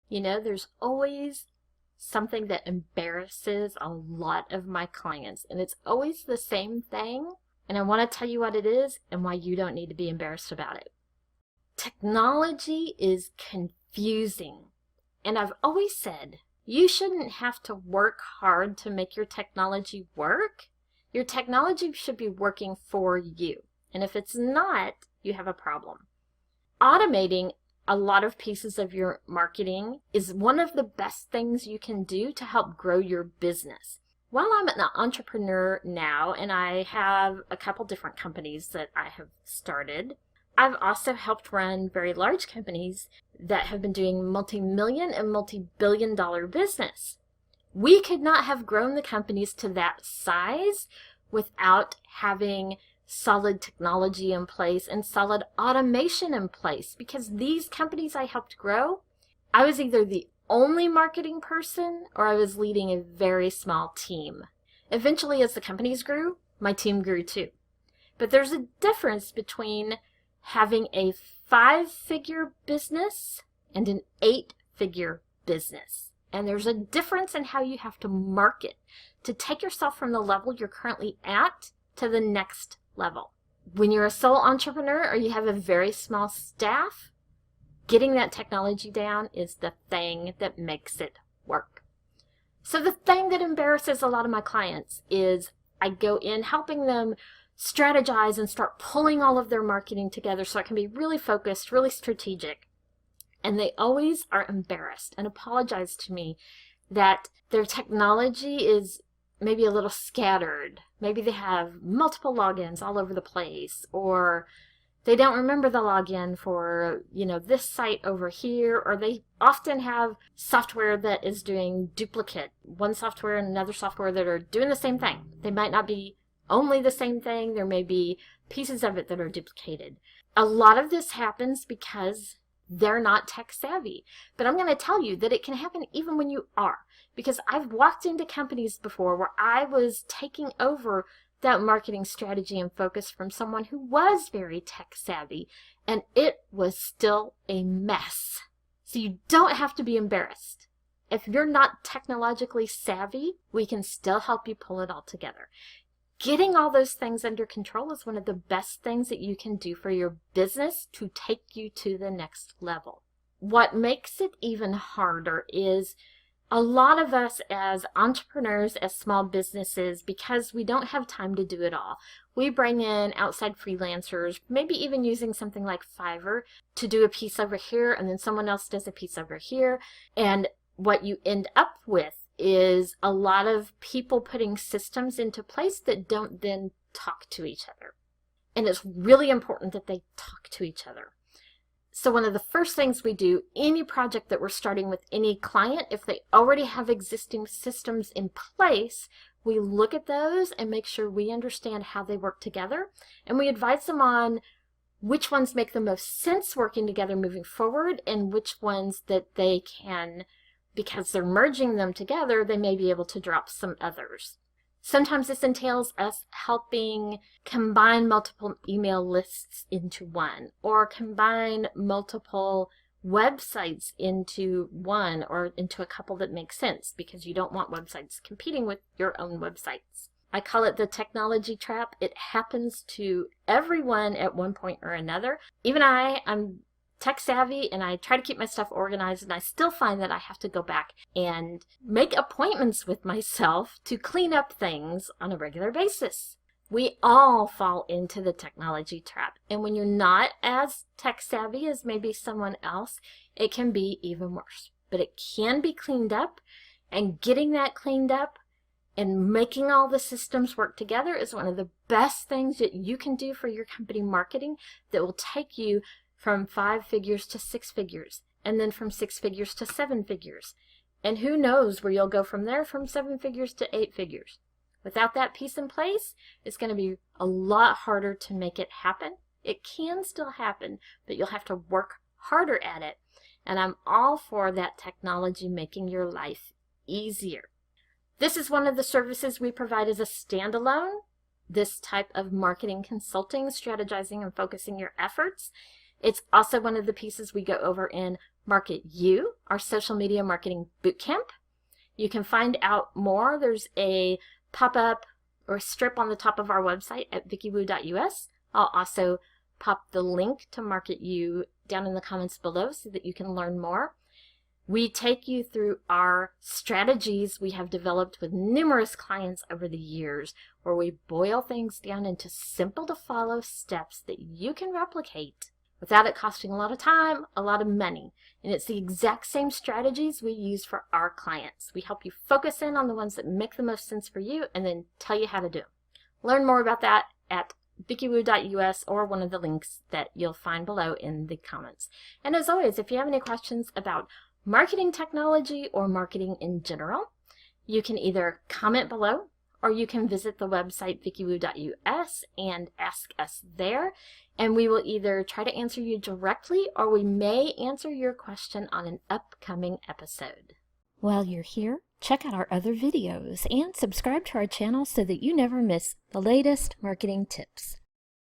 You know, there's always something that embarrasses a lot of my clients, and it's always the same thing. And I want to tell you what it is and why you don't need to be embarrassed about it. Technology is confusing. And I've always said, you shouldn't have to work hard to make your technology work. Your technology should be working for you. And if it's not, you have a problem. Automating a lot of pieces of your marketing is one of the best things you can do to help grow your business. While I'm an entrepreneur now, and I have a couple different companies that I have started, I've also helped run very large companies that have been doing multi-million and multi-billion dollar business. We could not have grown the companies to that size without having solid technology in place and solid automation in place, because these companies I helped grow, I was either the only marketing person or I was leading a very small team. Eventually, as the companies grew, my team grew too. But there's a difference between having a 5-figure business and an 8-figure business. And there's a difference in how you have to market to take yourself from the level you're currently at to the next level. When you're a sole entrepreneur or you have a very small staff, getting that technology down is the thing that makes it work. So the thing that embarrasses a lot of my clients is I go in helping them strategize and start pulling all of their marketing together so it can be really focused, really strategic. And they always are embarrassed and apologize to me that their technology is maybe a little scattered. Maybe they have multiple logins all over the place, or they don't remember the login for, this site over here, or they often have software that is doing duplicate, one software and another software that are doing the same thing. They might not be only the same thing. There may be pieces of it that are duplicated. A lot of this happens because they're not tech savvy. But I'm going to tell you that it can happen even when you are. Because I've walked into companies before where I was taking over that marketing strategy and focus from someone who was very tech savvy, and it was still a mess. So you don't have to be embarrassed. If you're not technologically savvy, we can still help you pull it all together. Getting all those things under control is one of the best things that you can do for your business to take you to the next level. What makes it even harder is a lot of us as entrepreneurs, as small businesses, because we don't have time to do it all, we bring in outside freelancers, maybe even using something like Fiverr to do a piece over here, and then someone else does a piece over here. And what you end up with is a lot of people putting systems into place that don't then talk to each other. And it's really important that they talk to each other. So one of the first things we do, any project that we're starting with any client, if they already have existing systems in place, we look at those and make sure we understand how they work together. And we advise them on which ones make the most sense working together moving forward, and which ones that they can, because they're merging them together, they may be able to drop some others. Sometimes this entails us helping combine multiple email lists into one, or combine multiple websites into one, or into a couple that make sense, because you don't want websites competing with your own websites. I call it the technology trap. It happens to everyone at one point or another. Even I'm tech savvy and I try to keep my stuff organized, and I still find that I have to go back and make appointments with myself to clean up things on a regular basis. We all fall into the technology trap, and when you're not as tech savvy as maybe someone else, it can be even worse. But it can be cleaned up, and getting that cleaned up and making all the systems work together is one of the best things that you can do for your company marketing that will take you from 5 figures to 6 figures, and then from 6 figures to 7 figures. And who knows where you'll go from there, from 7 figures to 8 figures. Without that piece in place, it's going to be a lot harder to make it happen. It can still happen, but you'll have to work harder at it. And I'm all for that technology making your life easier. This is one of the services we provide as a standalone, this type of marketing consulting, strategizing and focusing your efforts. It's also one of the pieces we go over in Market You, our social media marketing bootcamp. You can find out more. There's a pop-up or strip on the top of our website at vickiwoo.us. I'll also pop the link to Market You down in the comments below so that you can learn more. We take you through our strategies we have developed with numerous clients over the years, where we boil things down into simple to follow steps that you can replicate without it costing a lot of time, a lot of money. And it's the exact same strategies we use for our clients. We help you focus in on the ones that make the most sense for you and then tell you how to do them. Learn more about that at vickiwoo.us or one of the links that you'll find below in the comments. And as always, if you have any questions about marketing technology or marketing in general, you can either comment below or you can visit the website vickiwoo.us and ask us there, and we will either try to answer you directly or we may answer your question on an upcoming episode. While you're here, check out our other videos and subscribe to our channel so that you never miss the latest marketing tips.